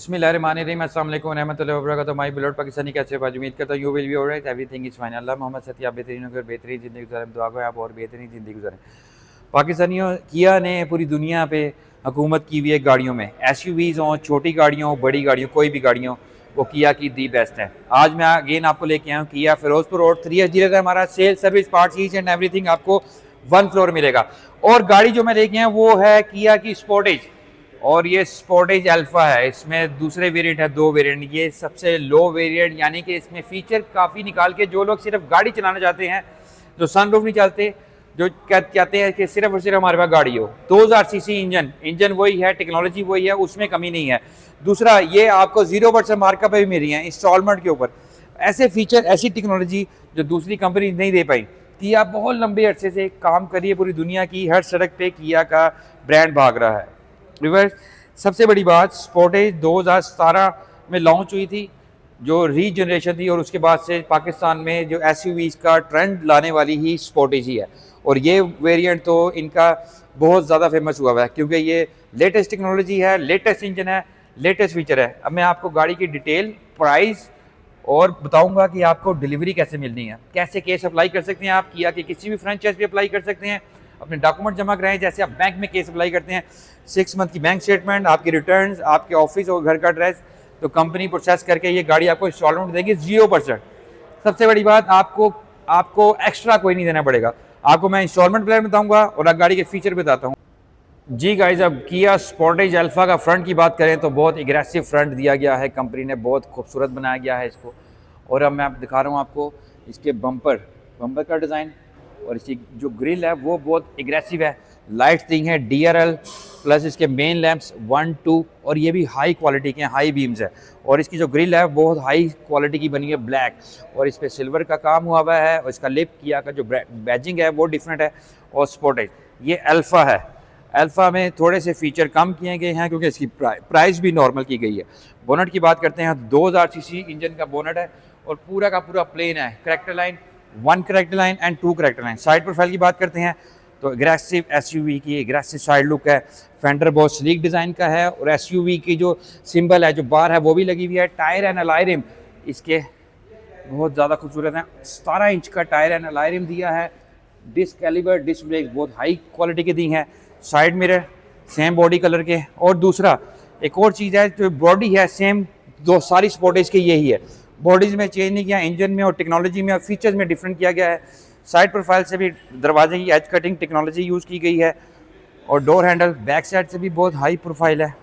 बिस्मिल्लाहिर्रहमानिर्रहीम अस्सलाम वालेकुम रहमतुल्लाहि व बरकातहू। माय बिलॉट पाकिस्तानी कैसे भाई, उम्मीद करता हूँ you will be alright, everything is fine. Allah Mohammad सती आप बेहतरीन होकर बेहतरीन ज़िंदगी गुजारें। दुआ को आप और बेहतरीन ज़िंदगी गुजारें। पाकिस्तानियों, किया ने पूरी दुनिया पे हुकूमत की हुई है गाड़ियों में। एसयूवीज़ हों, छोटी गाड़ियों हो, बड़ी गाड़ियों, कोई भी गाड़ियों, वो किया की दी बेस्ट है। आज मैं अगेन आपको लेके आया हूँ किया फिरोजपुर रोड 3 हमारा sale service parts each and everything आपको 1 फ्लोर मिलेगा। और गाड़ी जो मैं लेके आया वो है किया की स्पोर्टेज, और ये स्पोर्टेज अल्फा है। इसमें दूसरे वेरिएंट है, 2 वेरिएंट। ये सबसे लो वेरिएंट, यानी कि इसमें फीचर काफ़ी निकाल के जो लोग सिर्फ गाड़ी चलाना चाहते हैं, जो सनरूफ नहीं चाहते, जो कहते हैं कि सिर्फ और सिर्फ हमारे पास गाड़ी हो। 2000 सीसी इंजन वही है, टेक्नोलॉजी वही है, उसमें कमी नहीं है। दूसरा, ये आपको 0% मार्कअप पे भी मिल रही है इंस्टॉलमेंट के ऊपर। ऐसे फीचर, ऐसी टेक्नोलॉजी जो दूसरी कंपनी नहीं दे पाई। किया बहुत लंबे अरसे से काम करिए, पूरी दुनिया की हर सड़क पे किया का ब्रांड भाग रहा है। रिवर्स, सबसे बड़ी बात, स्पोर्टेज 2017 में लॉन्च हुई थी, जो रीजनरेशन थी, और उसके बाद से पाकिस्तान में जो एसयूवीज़ का ट्रेंड लाने वाली ही स्पोर्टेज ही है। और ये वेरिएंट तो इनका बहुत ज़्यादा फेमस हुआ है, क्योंकि ये लेटेस्ट टेक्नोलॉजी है, लेटेस्ट इंजन है, लेटेस्ट फीचर है। अब मैं आपको गाड़ी की डिटेल, प्राइस और बताऊंगा कि आपको डिलीवरी कैसे मिलनी है, कैसे केस अप्लाई कर सकते हैं आप, किया कि किसी भी फ्रेंचाइज पे अप्लाई कर सकते हैं, अपने डॉक्यूमेंट जमा कराएं, जैसे आप बैंक में केस अप्लाई करते हैं। 6 मंथ की बैंक स्टेटमेंट, आपकी रिटर्न्स, आपके ऑफिस और घर का एड्रेस, तो कंपनी प्रोसेस करके ये गाड़ी आपको इंस्टॉलमेंट देगी 0%। सबसे बड़ी बात, आपको एक्स्ट्रा कोई नहीं देना पड़ेगा। आपको मैं इंस्टॉलमेंट प्लान बताऊंगा और गाड़ी के फीचर बताता हूँ। जी गाइज, अब किया स्पोर्टेज अल्फा का फ्रंट की बात करें तो बहुत एग्रेसिव फ्रंट दिया गया है, कंपनी ने बहुत खूबसूरत बनाया गया है इसको। और अब मैं दिखा रहा हूँ आपको इसके बम्पर का डिज़ाइन, और इसकी जो ग्रिल है वो बहुत एग्रेसिव है। लाइट्स दी हैं DRL, प्लस इसके मेन लैंप्स 1 2, और ये भी हाई क्वालिटी के हैं, हाई बीम्स है। और इसकी जो ग्रिल है बहुत हाई क्वालिटी की बनी है, ब्लैक, और इस पर सिल्वर का काम हुआ है। और इसका लिप किया का जो बैजिंग है वो डिफरेंट है। और स्पोर्टेज ये अल्फ़ा है। अल्फ़ा में थोड़े से फीचर कम किए गए हैं, क्योंकि इसकी प्राइस भी नॉर्मल की गई है। बोनट की बात करते हैं, 2000 सीसी इंजन का बोनट है, और पूरा का पूरा प्लेन है। Character line 1 character line and 2 character line. Side profile की बात करते हैं तो एग्रेसिव एसयूवी की एग्रेसिव साइड लुक है। फेंडर बहुत स्लीक डिज़ाइन का है, और एसयूवी की जो सिंबल है, जो बार है, वो भी लगी हुई है। टायर एंड अलॉय रिम इसके बहुत ज़्यादा खूबसूरत है। 17 इंच का टायर एंड अलॉय रिम दिया है। डिस्क कैलिबर, डिस्क ब्रेक बहुत हाई क्वालिटी के दी हैं। Side mirror same body colour के। और दूसरा, एक और चीज़ है, जो बॉडी है सेम, दो सारी स्पोर्टेज के यही है। बॉडीज़ में चेंज नहीं किया, इंजन में और टेक्नोलॉजी में और फीचर्स में डिफरेंट किया गया है। साइड प्रोफाइल से भी दरवाजे की एज कटिंग टेक्नोलॉजी यूज़ की गई है। और डोर हैंडल बैक साइड से भी बहुत हाई प्रोफाइल है।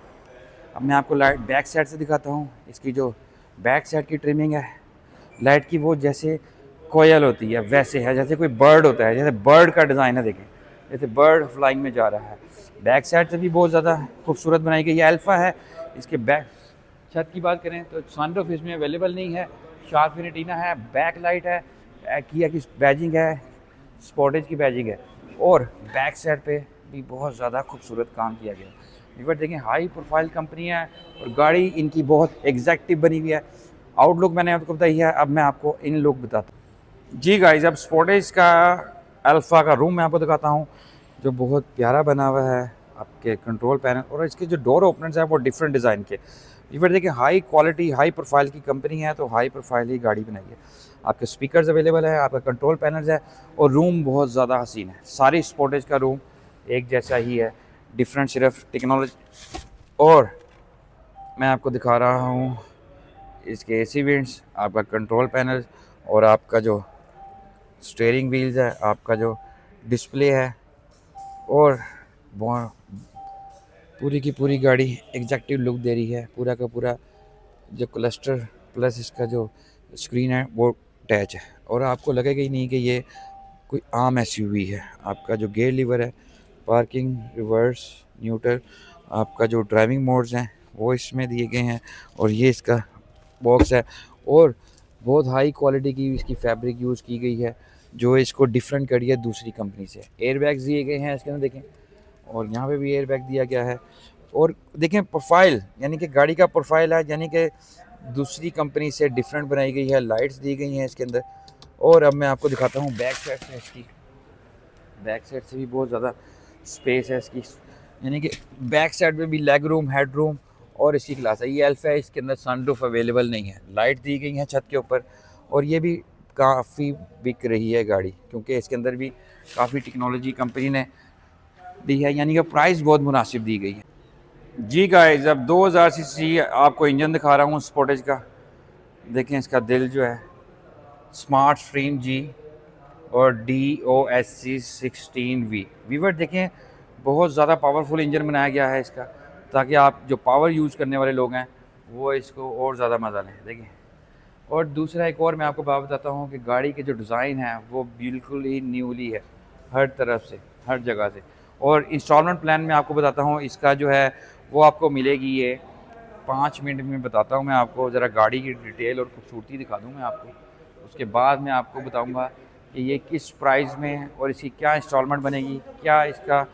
अब मैं आपको लाइट बैक साइड से दिखाता हूँ। इसकी जो बैक साइड की ट्रिमिंग है लाइट की, वो जैसे कोयल होती है वैसे है, जैसे कोई बर्ड होता है, जैसे बर्ड का डिज़ाइन है। देखें, जैसे बर्ड फ्लाइंग में जा रहा है। बैक साइड से भी बहुत ज़्यादा खूबसूरत बनाई गई। ये अल्फ़ा है। इसके बैक छत की बात करें तो सनरूफ इसमें अवेलेबल नहीं है। शार्प रेटिना है, बैक लाइट है, किया की बैजिंग है, स्पोर्टेज की बैजिंग है। और बैक साइड पे भी बहुत ज़्यादा खूबसूरत काम किया गया है। व्यूअर देखें, हाई प्रोफाइल कंपनी है, और गाड़ी इनकी बहुत एग्जैक्टिव बनी हुई है। आउटलुक मैंने आपको बताई है, अब मैं आपको इन लुक बताता हूँ। जी गाइस, अब स्पोर्टेज का अल्फ़ा का रूम मैं आपको दिखाता हूँ, जो बहुत प्यारा बना हुआ है। आपके कंट्रोल पैनल और इसके जो डोर ओपनर्स हैं वो डिफरेंट डिज़ाइन के। ये फिर देखिए, हाई क्वालिटी हाई प्रोफाइल की कंपनी है, तो हाई प्रोफाइल ही गाड़ी बनाई है। आपके स्पीकर्स अवेलेबल है, आपका कंट्रोल पैनल्स है, और रूम बहुत ज़्यादा हसीन है। सारी स्पोर्टेज का रूम एक जैसा ही है, डिफरेंट सिर्फ टेक्नोलॉजी। और मैं आपको दिखा रहा हूँ इसके AC वेंट्स, आपका कंट्रोल पैनल, और आपका जो स्टीयरिंग व्हील्स है, आपका जो डिस्प्ले है, और पूरी की पूरी गाड़ी एग्जैक्टिव लुक दे रही है। पूरा का पूरा जो क्लस्टर प्लस इसका जो स्क्रीन है वो अटैच है, और आपको लगेगा ही नहीं कि ये कोई आम SUV है। आपका जो गेयर लीवर है, पार्किंग, रिवर्स, न्यूट्रल, आपका जो ड्राइविंग मोड्स हैं वो इसमें दिए गए हैं, और ये इसका बॉक्स है। और बहुत हाई क्वालिटी की इसकी फैब्रिक यूज़ की गई है, जो इसको डिफरेंट करी है दूसरी कंपनी से। एयर बैग्स दिए गए हैं इसके अंदर, देखें, और यहाँ पे भी एयर बैग दिया गया है। और देखें प्रोफाइल, यानी कि गाड़ी का प्रोफाइल है, यानी कि दूसरी कंपनी से डिफरेंट बनाई गई है। लाइट्स दी गई हैं इसके अंदर। और अब मैं आपको दिखाता हूँ बैक साइड से। इसकी बैक साइड से भी बहुत ज़्यादा स्पेस है इसकी, यानी कि बैक साइड में भी लेग रूम, हेड रूम, और इसकी क्लास है। ये अल्फा है, इसके अंदर सनरूफ अवेलेबल नहीं है। लाइट दी गई है छत के ऊपर, और ये भी काफ़ी बिक रही है गाड़ी, क्योंकि इसके अंदर भी काफ़ी टेक्नोलॉजी कंपनी ने दी है, यानी कि प्राइस बहुत मुनासिब दी गई है। जी गाइस, अब 2000 सीसी आपको इंजन दिखा रहा हूँ स्पोर्टेज का। देखें इसका दिल जो है, स्मार्ट स्ट्रीम जी और DOSC 16V वीवर। देखें बहुत ज़्यादा पावरफुल इंजन बनाया गया है इसका, ताकि आप जो पावर यूज़ करने वाले लोग हैं वो इसको और ज़्यादा मज़ा लें। देखिए, और दूसरा एक और मैं आपको बात बताता हूँ कि गाड़ी के जो डिज़ाइन है वो बिल्कुल ही न्यूली है, हर तरफ से, हर जगह से। और इंस्टॉलमेंट प्लान में आपको बताता हूँ, इसका जो है वो आपको मिलेगी, ये 5 मिनट में बताता हूँ मैं आपको। ज़रा गाड़ी की डिटेल और खूबसूरती दिखा दूँ मैं आपको, उसके बाद मैं आपको बताऊँगा कि ये किस प्राइस में है और इसकी क्या इंस्टॉलमेंट बनेगी, क्या इसका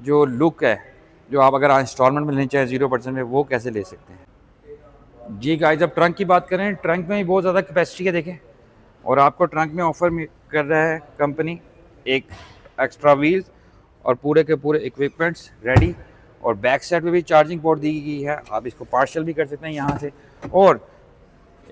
जो लुक है, जो आप अगर इंस्टॉलमेंट में लेना चाहें 0% में, वो कैसे ले सकते हैं। जी गाइस, जब ट्रंक की बात करें, ट्रंक में भी बहुत ज़्यादा कैपेसिटी है देखें। और आपको ट्रंक में ऑफ़र कर रहा है कंपनी एक एक्स्ट्रा व्हील्स और पूरे के पूरे इक्विपमेंट्स रेडी। और बैक साइड पे भी चार्जिंग पोर्ट दी गई है, आप इसको पार्शल भी कर सकते हैं यहाँ से। और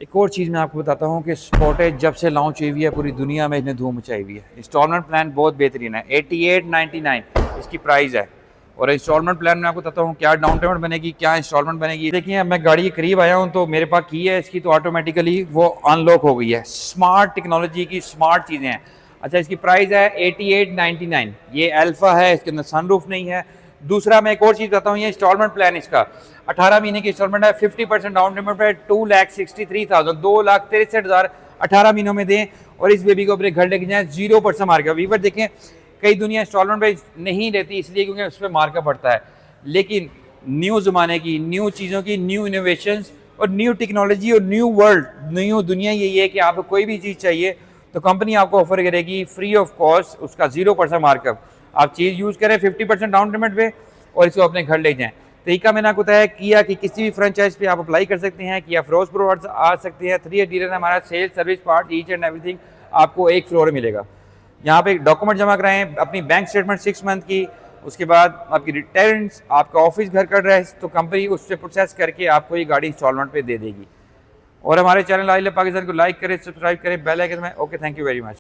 एक और चीज़ मैं आपको बताता हूँ कि स्पोर्टेज जब से लॉन्च हुई है पूरी दुनिया में इसने धूम मचाई हुई है। इंस्टॉलमेंट प्लान बहुत बेहतरीन है, 8899 इसकी प्राइस है। और इंस्टॉलमेंट प्लान में आपको बताता हूँ क्या डाउन पेमेंट बनेगी, क्या इंस्टॉलमेंट बनेगी। देखिए, मैं गाड़ी के करीब आया हूँ तो मेरे पास की है इसकी, तो ऑटोमेटिकली वो अनलॉक हो गई है। स्मार्ट टेक्नोलॉजी की स्मार्ट चीज़ें हैं। अच्छा, इसकी प्राइस है 8899। ये अल्फा है, इसके अंदर सनरूफ नहीं है। दूसरा मैं एक और चीज़ बताता हूँ, ये इंस्टॉलमेंट प्लान इसका 18 महीने की इंस्टॉलमेंट है, 50% डाउन पेमेंट है, 2,63,000, 2,63,000 18 महीनों में दें और इस बेबी को अपने घर लेके जाएं 0% मार्केट। वीवर देखें, कई दुनिया इंस्टॉलमेंट पे नहीं लेती इसलिए क्योंकि उस पर मार्कअप पड़ता है, लेकिन न्यू ज़माने की, न्यू चीज़ों की, न्यू इनोवेशंस और न्यू टेक्नोलॉजी और न्यू वर्ल्ड, न्यू दुनिया यही है कि आपको कोई भी चीज़ चाहिए तो कंपनी आपको ऑफर करेगी फ्री ऑफ कॉस्ट, उसका 0% मार्कअप। आप चीज़ यूज़ करें 50% डाउन पेमेंट पे और इसको अपने घर ले जाएं। तरीका मैंने आपको बताया, किया कि किसी भी फ्रेंचाइज पे आप अप्लाई कर सकते हैं, किया फिरोजपुर आ सकते हैं। 3 डीलर हमारा sales service part each and everything आपको एक फ्लोर मिलेगा। यहाँ पे डॉक्यूमेंट जमा कराएं, अपनी बैंक स्टेटमेंट 6 मंथ की, उसके बाद आपकी रिटर्न्स, आपका ऑफिस घर का एड्रेस, तो कंपनी उससे प्रोसेस करके आपको ये गाड़ी इंस्टॉलमेंट पे दे देगी। और हमारे चैनल आई लव पाकिस्तान को लाइक करें, सब्सक्राइब करें, बेल आइकन में। Okay, thank you very much.